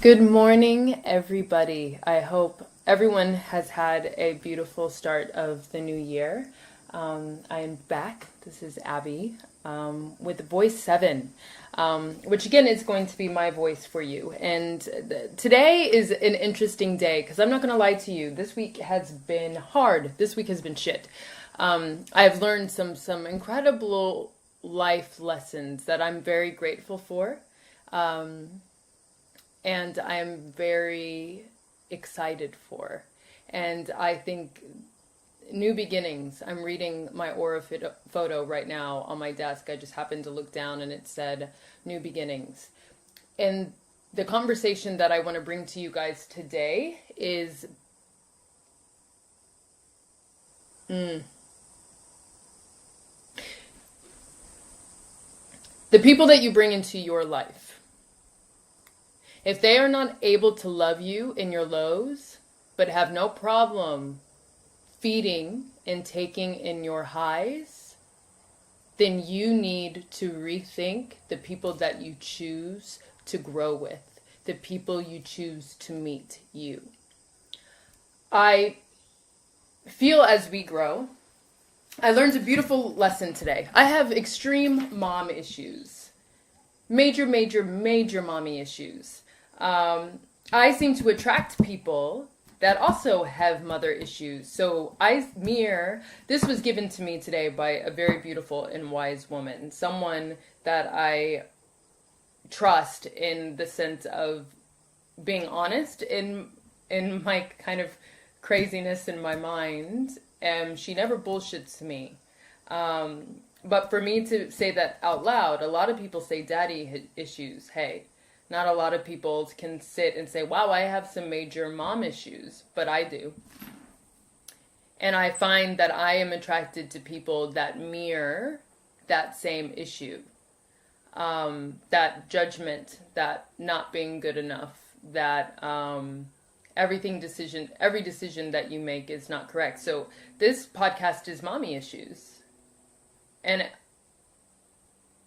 Good morning, everybody. I hope everyone has had a beautiful start of the new year. I am back. This is Abby with Voice 7, which again is going to be my voice for you. And today is an interesting day because I'm not going to lie to you. This week has been hard. This week has been shit. I've learned some incredible life lessons that I'm very grateful for. And I'm very excited for. And I think new beginnings. I'm reading my aura photo right now on my desk. I just happened to look down and it said new beginnings. And the conversation that I want to bring to you guys today is the people that you bring into your life. If they are not able to love you in your lows, but have no problem feeding and taking in your highs, then you need to rethink the people that you choose to grow with, the people you choose to meet you. I feel as we grow, I learned a beautiful lesson today. I have extreme mom issues. Major mommy issues. I seem to attract people that also have mother issues. So this was given to me today by a very beautiful and wise woman, someone that I trust in the sense of being honest in my kind of craziness in my mind. And she never bullshits me. But for me to say that out loud, a lot of people say daddy issues. Hey, not a lot of people can sit and say, wow, I have some major mom issues, but I do. And I find that I am attracted to people that mirror that same issue. That judgment, that not being good enough, that every decision that you make is not correct. So this podcast is mommy issues. And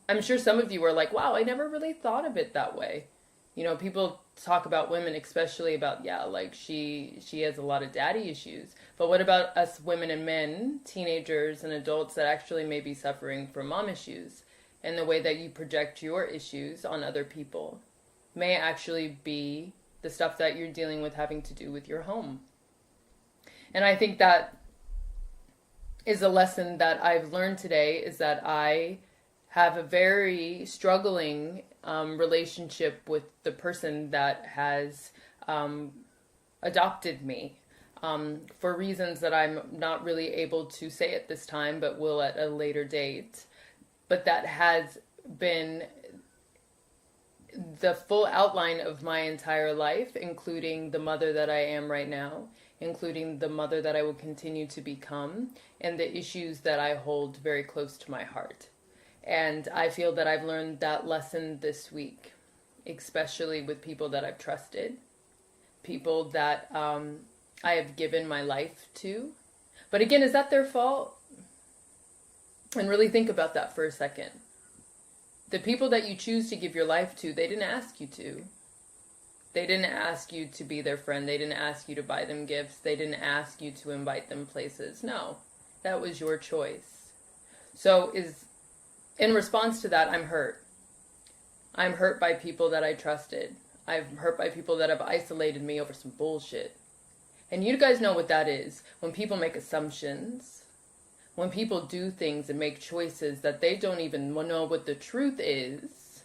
I'm sure some of you are like, wow, I never really thought of it that way. You know, people talk about women, especially about, she has a lot of daddy issues. But what about us women and men, teenagers and adults that actually may be suffering from mom issues? And the way that you project your issues on other people may actually be the stuff that you're dealing with having to do with your home. And I think that is a lesson that I've learned today, is that I have a very struggling relationship with the person that has adopted me for reasons that I'm not really able to say at this time, but will at a later date. But that has been the full outline of my entire life, including the mother that I am right now, including the mother that I will continue to become, and the issues that I hold very close to my heart. And I feel that I've learned that lesson this week, especially with people that I've trusted, people that I have given my life to. But again, is that their fault? And really think about that for a second. The people that you choose to give your life to, they didn't ask you to. They didn't ask you to be their friend. They didn't ask you to buy them gifts. They didn't ask you to invite them places. No, that was your choice. So in response to that, I'm hurt. I'm hurt by people that I trusted. I'm hurt by people that have isolated me over some bullshit. And you guys know what that is. When people make assumptions, when people do things and make choices that they don't even know what the truth is.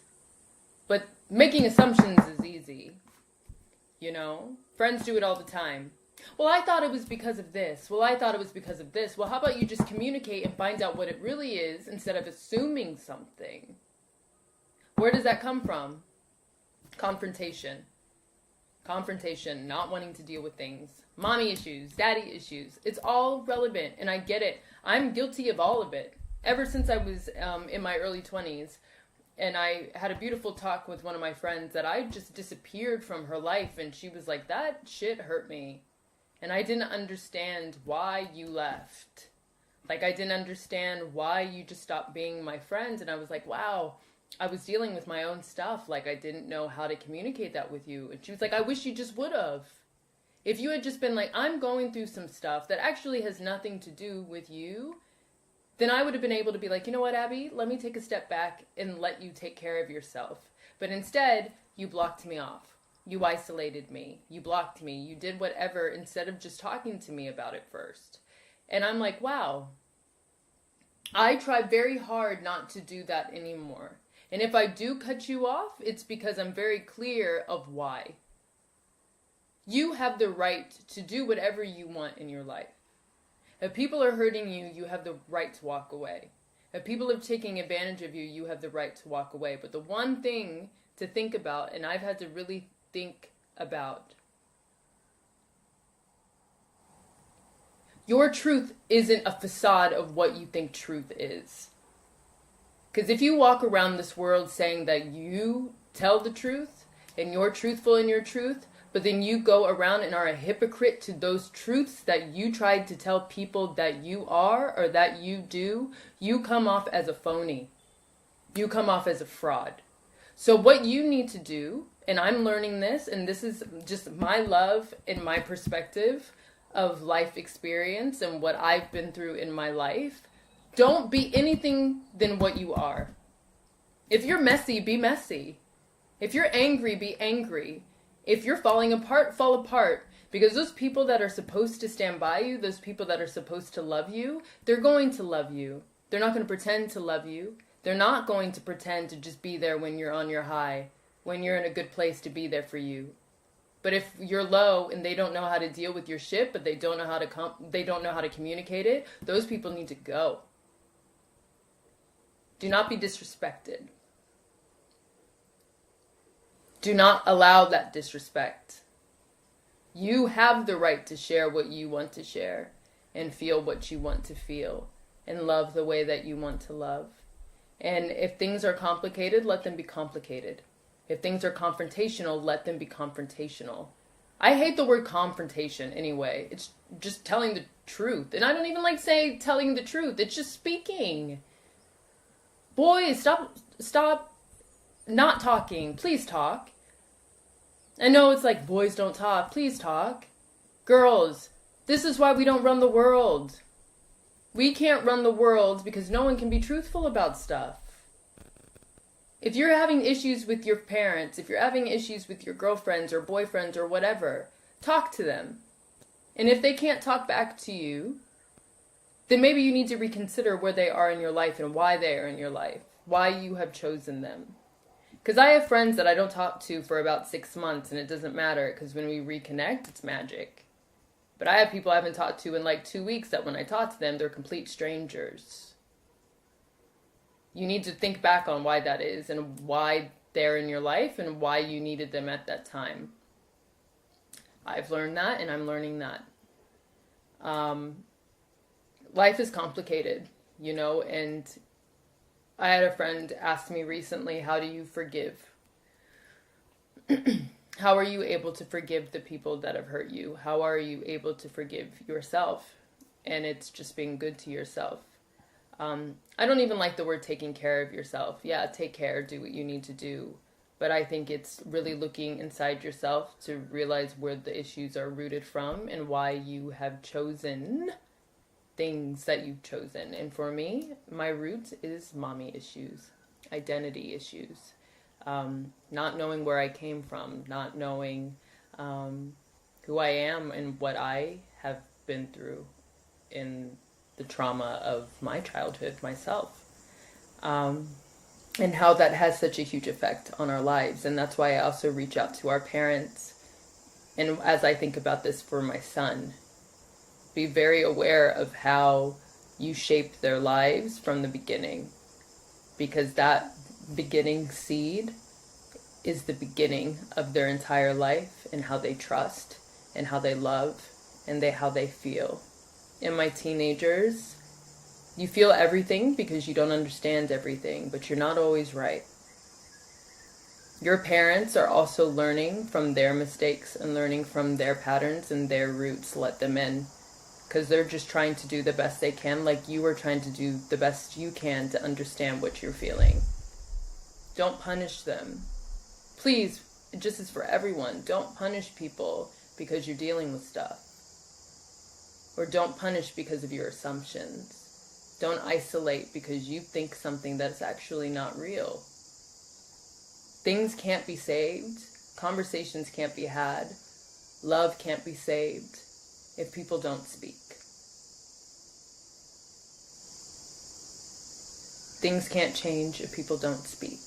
But making assumptions is easy. You know? Friends do it all the time. Well, I thought it was because of this. Well, I thought it was because of this. Well, how about you just communicate and find out what it really is instead of assuming something? Where does that come from? Confrontation. Confrontation, not wanting to deal with things. Mommy issues, daddy issues. It's all relevant, and I get it. I'm guilty of all of it. Ever since I was in my early 20s, and I had a beautiful talk with one of my friends that I just disappeared from her life, and she was like, that shit hurt me. And I didn't understand why you left. Like, I didn't understand why you just stopped being my friend. And I was like, wow, I was dealing with my own stuff. Like, I didn't know how to communicate that with you. And she was like, I wish you just would have. If you had just been like, I'm going through some stuff that actually has nothing to do with you, then I would have been able to be like, you know what, Abby, let me take a step back and let you take care of yourself. But instead, you blocked me off. You isolated me. You blocked me. You did whatever instead of just talking to me about it first. And I'm like, wow. I try very hard not to do that anymore. And if I do cut you off, it's because I'm very clear of why. You have the right to do whatever you want in your life. If people are hurting you, you have the right to walk away. If people are taking advantage of you, you have the right to walk away. But the one thing to think about, and I've had to really think about, your truth isn't a facade of what you think truth is. Because if you walk around this world saying that you tell the truth and you're truthful in your truth, but then you go around and are a hypocrite to those truths that you tried to tell people that you are or that you do, you come off as a phony. You come off as a fraud. So what you need to do, and I'm learning this, and this is just my love and my perspective of life experience and what I've been through in my life, don't be anything than what you are. If you're messy, be messy. If you're angry, be angry. If you're falling apart, fall apart. Because those people that are supposed to stand by you, those people that are supposed to love you, they're going to love you. They're not going to pretend to love you. They're not going to pretend to just be there when you're on your high, when you're in a good place to be there for you. But if you're low and they don't know how to deal with your shit, but they don't know how to communicate it, those people need to go. Do not be disrespected. Do not allow that disrespect. You have the right to share what you want to share and feel what you want to feel and love the way that you want to love. And if things are complicated, let them be complicated. If things are confrontational, let them be confrontational. I hate the word confrontation anyway. It's just telling the truth. And I don't even like saying telling the truth. It's just speaking. Boys, stop not talking. Please talk. I know it's like, boys don't talk. Please talk. Girls, this is why we don't run the world. We can't run the world because no one can be truthful about stuff. If you're having issues with your parents, if you're having issues with your girlfriends or boyfriends or whatever, talk to them. And if they can't talk back to you, then maybe you need to reconsider where they are in your life and why they are in your life, why you have chosen them. Because I have friends that I don't talk to for about 6 months and it doesn't matter because when we reconnect, it's magic. But I have people I haven't talked to in like 2 weeks that when I talk to them, they're complete strangers. You need to think back on why that is and why they're in your life and why you needed them at that time. I've learned that and I'm learning that. Life is complicated, you know, and I had a friend ask me recently, how do you forgive? How are you able to forgive the people that have hurt you? How are you able to forgive yourself? And it's just being good to yourself. I don't even like the word taking care of yourself. Yeah, take care, do what you need to do. But I think it's really looking inside yourself to realize where the issues are rooted from and why you have chosen things that you've chosen. And for me, my root is mommy issues, identity issues, not knowing where I came from, not knowing who I am and what I have been through in the trauma of my childhood myself, and how that has such a huge effect on our lives. And that's why I also reach out to our parents. And as I think about this for my son, be very aware of how you shaped their lives from the beginning, because that beginning seed is the beginning of their entire life and how they trust and how they love and how they feel. In my teenagers, you feel everything because you don't understand everything, but you're not always right. Your parents are also learning from their mistakes and learning from their patterns and their roots. Let them in, because they're just trying to do the best they can, like you are trying to do the best you can to understand what you're feeling. Don't punish them. Please, it just is for everyone. Don't punish people because you're dealing with stuff. Or don't punish because of your assumptions. Don't isolate because you think something that's actually not real. Things can't be saved. Conversations can't be had. Love can't be saved if people don't speak. Things can't change if people don't speak,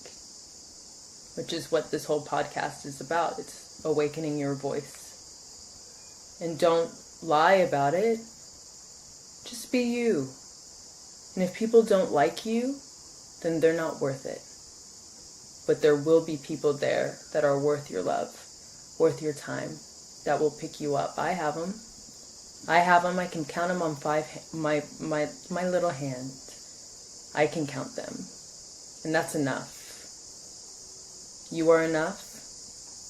which is what this whole podcast is about. It's awakening your voice. And don't lie about it. Just be you. And if people don't like you, then they're not worth it. But there will be people there that are worth your love, worth your time, that will pick you up. I have them. I can count them on my little hand. I can count them. And that's enough. You are enough.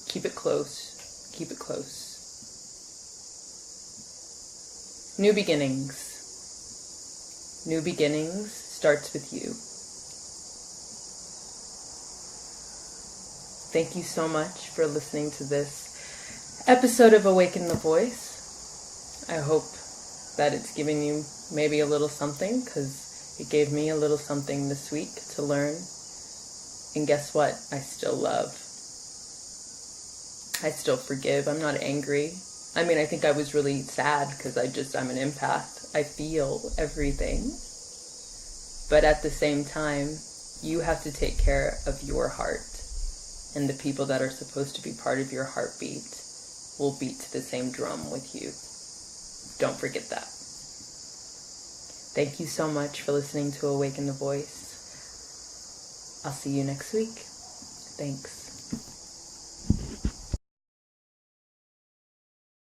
Keep it close. Keep it close. New beginnings. New beginnings starts with you. Thank you so much for listening to this episode of Awaken the Voice. I hope that it's giving you maybe a little something, because it gave me a little something this week to learn. And guess what? I still love. I still forgive. I'm not angry. I mean, I think I was really sad because I'm an empath. I feel everything. But at the same time, you have to take care of your heart. And the people that are supposed to be part of your heartbeat will beat to the same drum with you. Don't forget that. Thank you so much for listening to Awaken the Voice. I'll see you next week. Thanks.